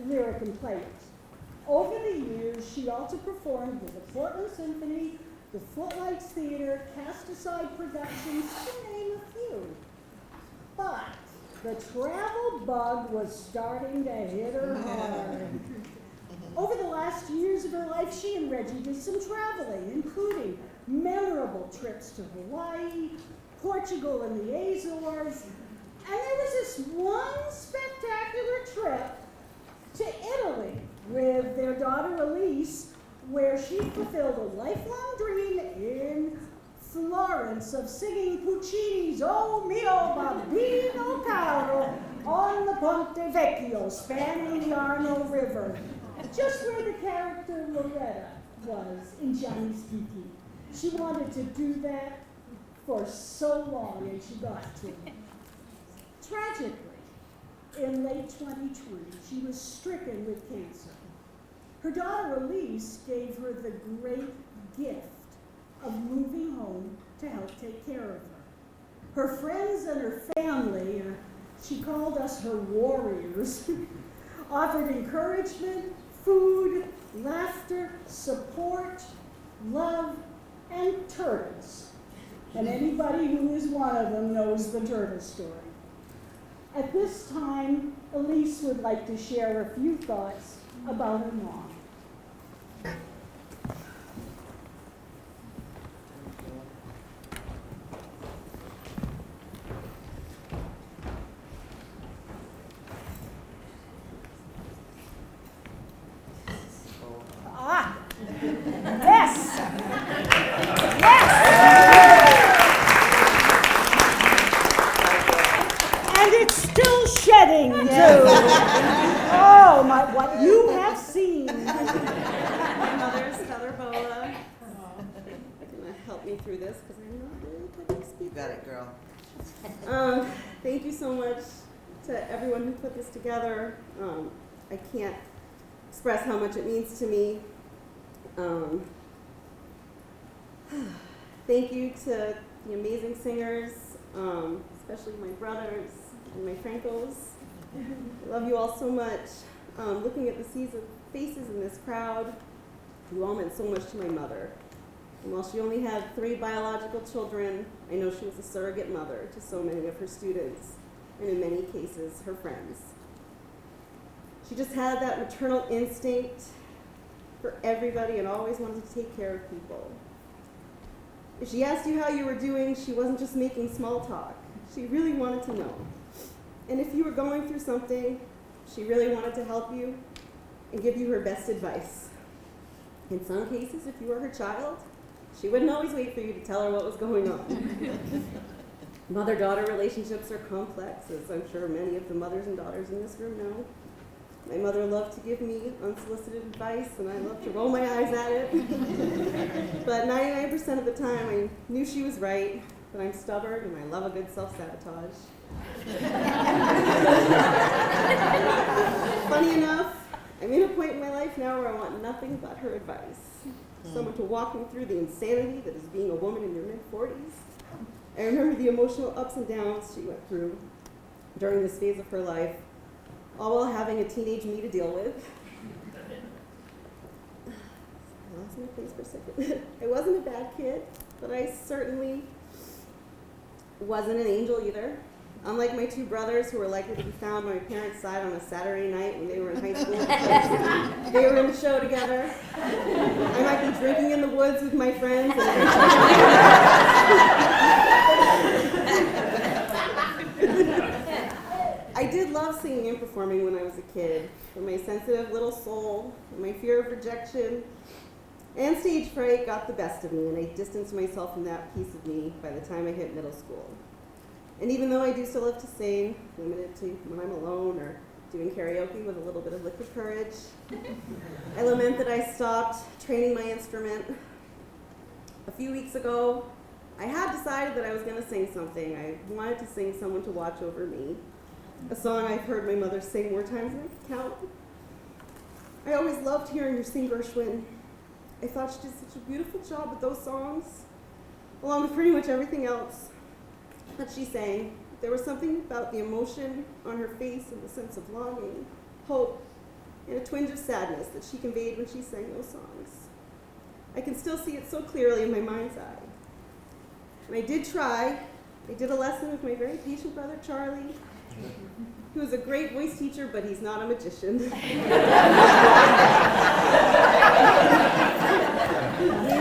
lyric and play it. Over the years, she also performed with the Portland Symphony, the Footlights Theater, Cast Aside Productions, to name a few. But the travel bug was starting to hit her hard. Over the last years of her life, she and Reggie did some traveling, including memorable trips to Hawaii, Portugal and the Azores, and there was this one spectacular trip to Italy with their daughter Elise, where she fulfilled a lifelong dream in Florence of singing Puccini's "Oh mio bambino caro" on the Ponte Vecchio, spanning the Arno River, just where the character Loretta was in Gianni Schicchi. She wanted to do that for so long, and she got to. Tragically, in late 2020, she was stricken with cancer. Her daughter Elise gave her the great gift of moving home to help take care of her. Her friends and her family, she called us her warriors, offered encouragement, food, laughter, support, love, and turtles. And anybody who is one of them knows the turtle story. At this time, Elise would like to share a few thoughts about her mom. Yes! And it's still shedding, too. Oh, my, what you have seen. My mother, Stellar Bola, gonna help me through this because I'm not really good at speaking. You got it, girl. Thank you so much to everyone who put this together. I can't express how much it means to me. Thank you to the amazing singers, especially my brothers and my Francos. I love you all so much. Looking at the seas of faces in this crowd, you all meant so much to my mother. And while she only had 3 biological children, I know she was a surrogate mother to so many of her students, and in many cases, her friends. She just had that maternal instinct for everybody and always wanted to take care of people. If she asked you how you were doing, she wasn't just making small talk. She really wanted to know. And if you were going through something, she really wanted to help you and give you her best advice. In some cases, if you were her child, she wouldn't always wait for you to tell her what was going on. Mother-daughter relationships are complex, as I'm sure many of the mothers and daughters in this room know. My mother loved to give me unsolicited advice, and I loved to roll my eyes at it. But 99% of the time, I knew she was right, but I'm stubborn, and I love a good self-sabotage. Funny enough, I'm in a point in my life now where I want nothing but her advice. Someone to walk me through the insanity that is being a woman in your mid-40s. I remember the emotional ups and downs she went through during this phase of her life, all while having a teenage me to deal with. I lost my place for a second. I wasn't a bad kid, but I certainly wasn't an angel either. Unlike my 2 brothers who were likely to be found on my parents' side on a Saturday night when they were in high school, they were in the show together. I might be drinking in the woods with my friends. I did love singing and performing when I was a kid, but my sensitive little soul, and my fear of rejection, and stage fright got the best of me, and I distanced myself from that piece of me by the time I hit middle school. And even though I do still love to sing, limited to when I'm alone or doing karaoke with a little bit of liquid courage, I lament that I stopped training my instrument. A few weeks ago, I had decided that I was going to sing something. I wanted to sing "Someone to Watch Over Me," a song I've heard my mother sing more times than I can count. I always loved hearing her sing Gershwin. I thought she did such a beautiful job with those songs, along with pretty much everything else that she sang. There was something about the emotion on her face and the sense of longing, hope, and a twinge of sadness that she conveyed when she sang those songs. I can still see it so clearly in my mind's eye. And I did try. I did a lesson with my very patient brother, Charlie, who is a great voice teacher, but he's not a magician. Maybe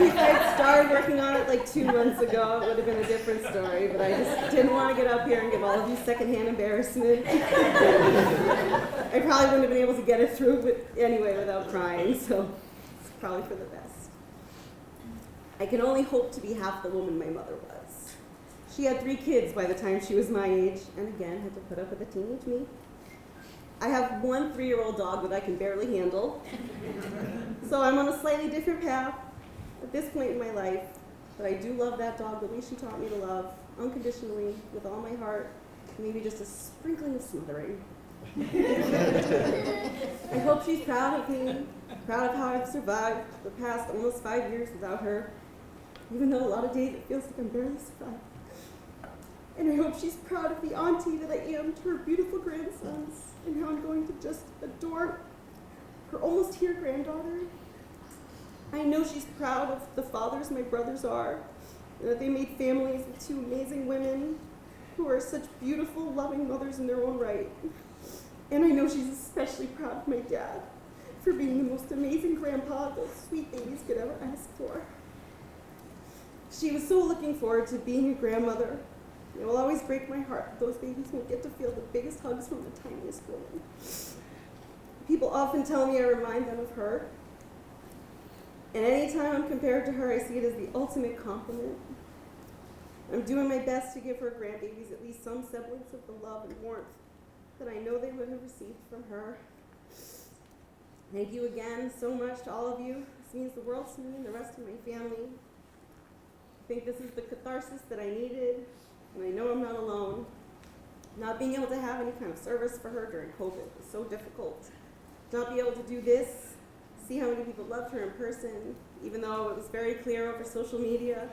if I'd started working on it like 2 months ago, it would have been a different story, but I just didn't want to get up here and give all of you secondhand embarrassment. I probably wouldn't have been able to get it through anyway without crying, so it's probably for the best. I can only hope to be half the woman my mother was. She had 3 kids by the time she was my age, and again, had to put up with a teenage me. I have 1 3-year-old dog that I can barely handle. So I'm on a slightly different path at this point in my life, but I do love that dog the way she taught me to love, unconditionally, with all my heart, maybe just a sprinkling of smothering. I hope she's proud of me, proud of how I've survived the past almost 5 years without her, even though a lot of days it feels like I'm barely survived. And I hope she's proud of the auntie that I am to her beautiful grandsons, and how I'm going to just adore her almost here granddaughter. I know she's proud of the fathers my brothers are, and that they made families with 2 amazing women who are such beautiful, loving mothers in their own right. And I know she's especially proud of my dad for being the most amazing grandpa those sweet babies could ever ask for. She was so looking forward to being a grandmother. It will always break my heart that those babies won't get to feel the biggest hugs from the tiniest woman. People often tell me I remind them of her. And anytime I'm compared to her, I see it as the ultimate compliment. I'm doing my best to give her grandbabies at least some semblance of the love and warmth that I know they would have received from her. Thank you again so much to all of you. This means the world to me and the rest of my family. I think this is the catharsis that I needed, and I know I'm not alone. Not being able to have any kind of service for her during COVID was so difficult. Not be able to do this, see how many people loved her in person, even though it was very clear over social media,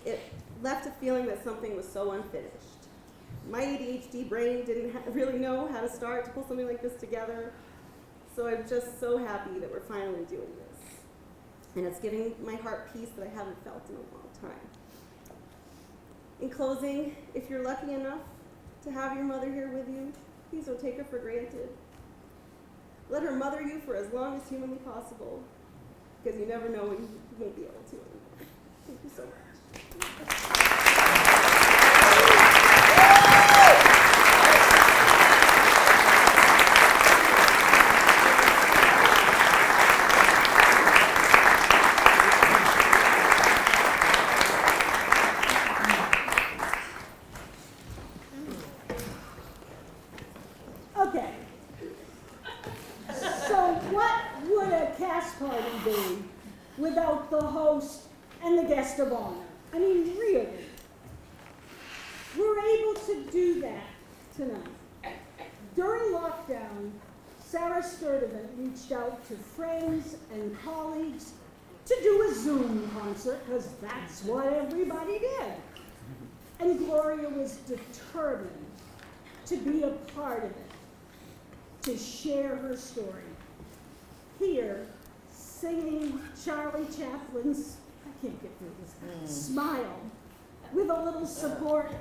it left a feeling that something was so unfinished. My ADHD brain didn't really know how to start to pull something like this together, so I'm just so happy that we're finally doing this. And it's giving my heart peace that I haven't felt in a long time. In closing, if you're lucky enough to have your mother here with you, please don't take her for granted. Let her mother you for as long as humanly possible, because you never know when you won't be able to anymore. Thank you so much. Okay. So what would a cast party be without the host and the guest of honor? I mean, really. We're able to do that tonight. During lockdown, Sarah Sturdivant reached out to friends and colleagues to do a Zoom concert, because that's what everybody did. And Gloria was determined to be a part of it, to share her story. Here, singing Charlie Chaplin's, I can't get through this, Smile, with a little support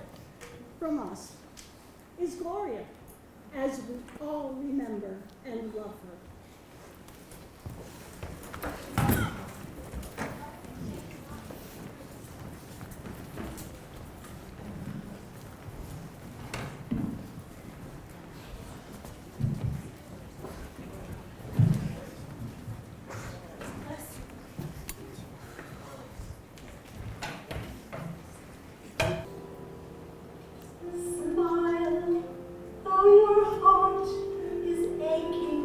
from us, is Gloria, as we all remember and love her. Smile, though your heart is aching.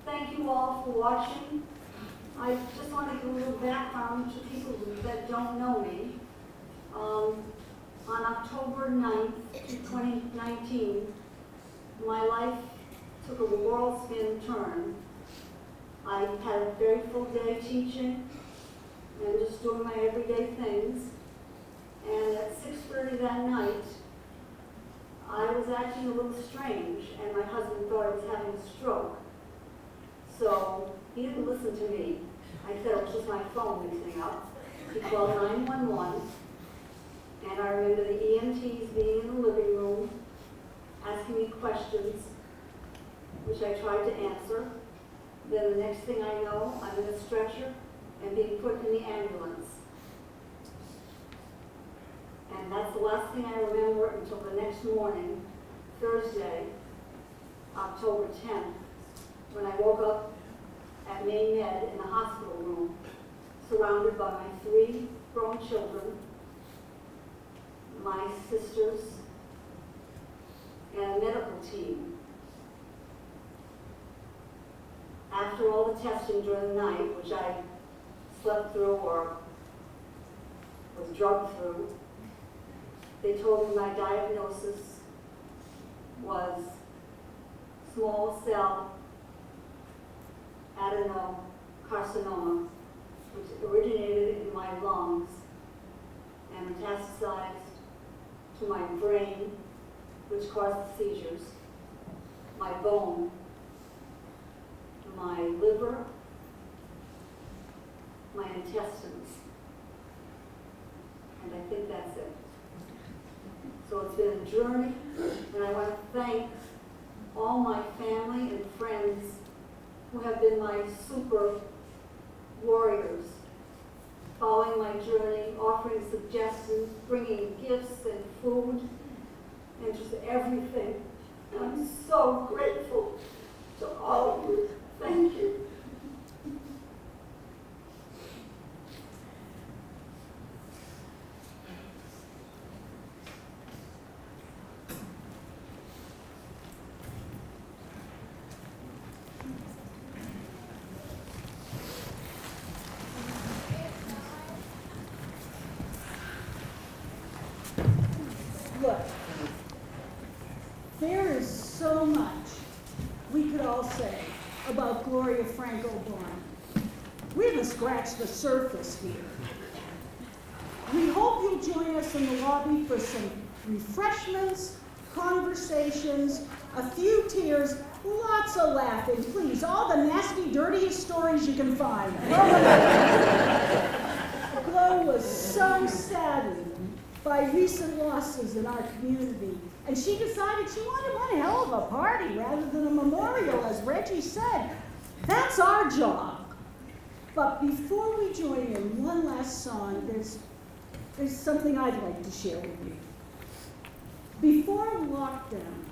Thank you all for watching. I just want to give a little background to people that don't know me. On October 9th, 2019, my life took a whirlwind turn. I had a very full day teaching and just doing my everyday things. And at 6:30 that night, I was acting a little strange, and my husband thought I was having a stroke. So he didn't listen to me. I said it was just my phone mixing up. He called 911, and I remember the EMTs being in the living room, asking me questions, which I tried to answer. Then the next thing I know, I'm in a stretcher and being put in the ambulance. And that's the last thing I remember until the next morning, Thursday, October 10th, when I woke up at Maine Med in the hospital room, surrounded by my 3 grown children, my sisters, and a medical team. After all the testing during the night, which I slept through or was drugged through, they told me my diagnosis was small cell adenocarcinoma, which originated in my lungs and metastasized to my brain, which caused the seizures, my bone, my liver, my intestines, and I think that's it. So it's been a journey, and I want to thank all my family and friends who have been my super warriors, following my journey, offering suggestions, bringing gifts and food, and just everything. I'm so grateful to all of you. Thank you. Look, there is so much we could all say about Gloria Franco Bonnin. We have a scratch the surface here. We hope you'll join us in the lobby for some refreshments, conversations, a few tears, lots of laughing, please. All the nasty, dirtiest stories you can find. Glo was so saddened by recent losses in our community, and she decided she wanted one hell of a party rather than a memorial, as Reggie said. That's our job. But before we join in one last song, there's something I'd like to share with you. Before lockdown,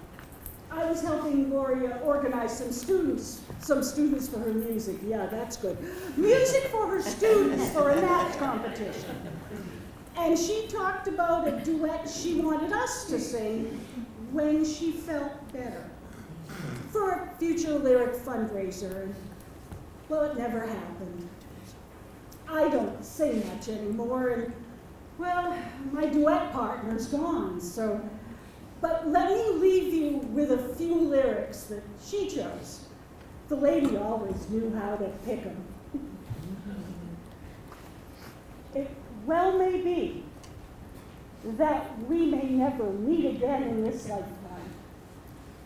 I was helping Gloria organize some students for her music. Yeah, that's good. Music for her students for a NAT competition. And she talked about a duet she wanted us to sing when she felt better for a future lyric fundraiser. And, well, it never happened. I don't sing much anymore, and, well, my duet partner's gone, so. But let me leave you with a few lyrics that she chose. The lady always knew how to pick them. It well may be that we may never meet again in this lifetime.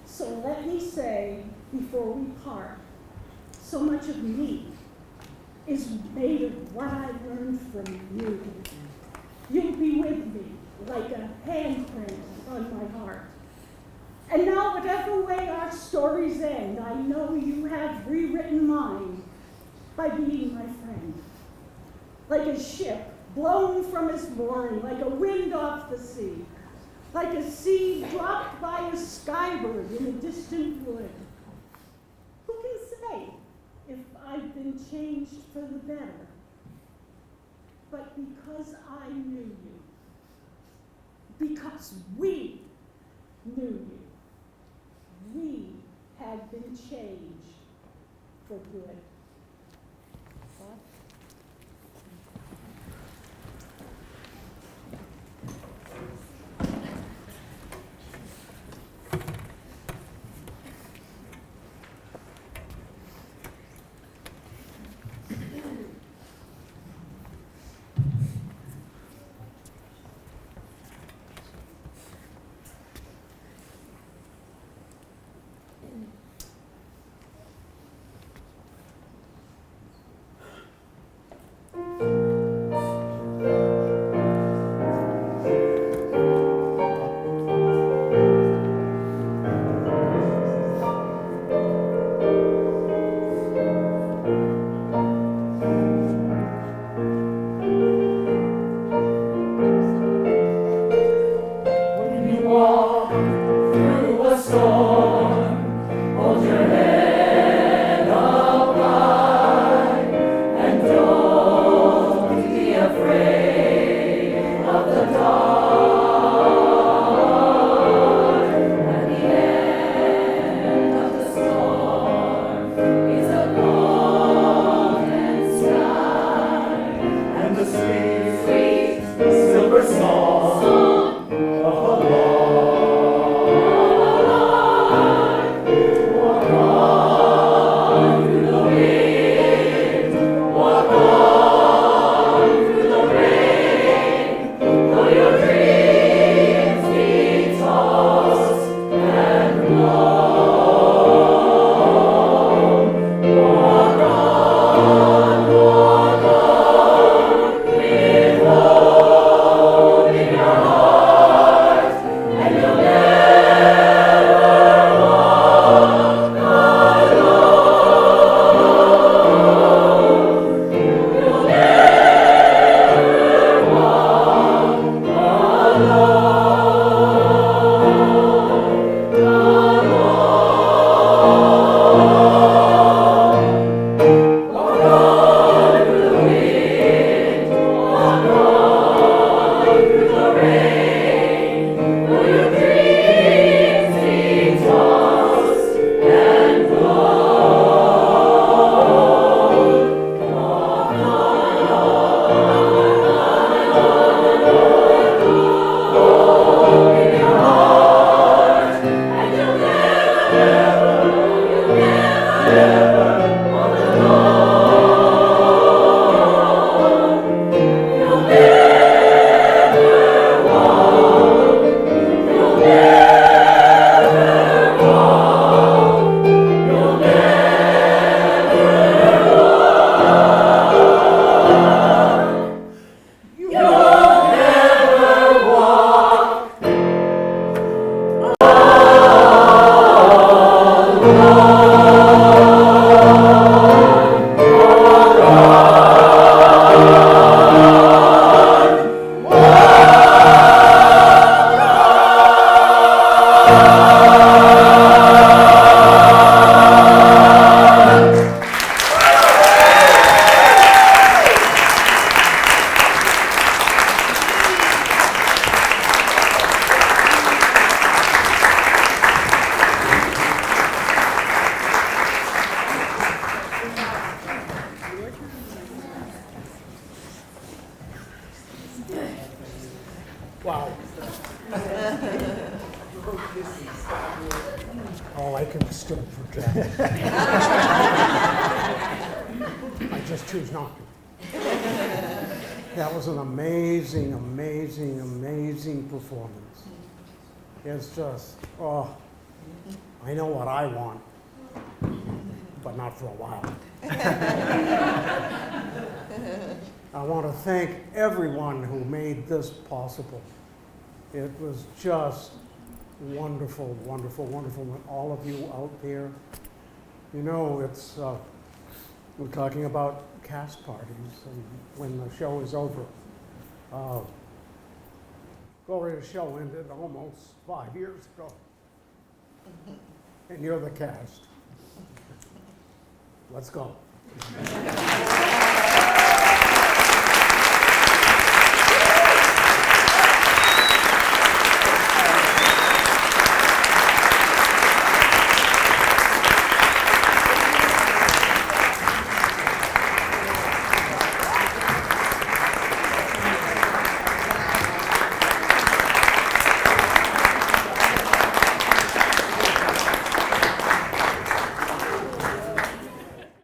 So let me say before we part, so much of me is made of what I learned from you. You'll be with me like a handprint on my heart. And now, whatever way our stories end, I know you have rewritten mine by being my friend. Like a ship blown from its mooring, like a wind off the sea, like a seed dropped by a skybird in a distant wood. Who can say if I've been changed for the better? But because I knew you, because we knew you, we have been changed for good. What? Wow. Oh, I can still project. I just choose not to. That was an amazing, amazing, amazing performance. It's just, oh, I know what I want, but not for a while. I want to thank everyone who made this possible. It was just wonderful, wonderful, wonderful. And all of you out there, you know, it's, we're talking about cast parties and when the show is over. Gloria's show ended almost 5 years ago. And you're the cast. Let's go.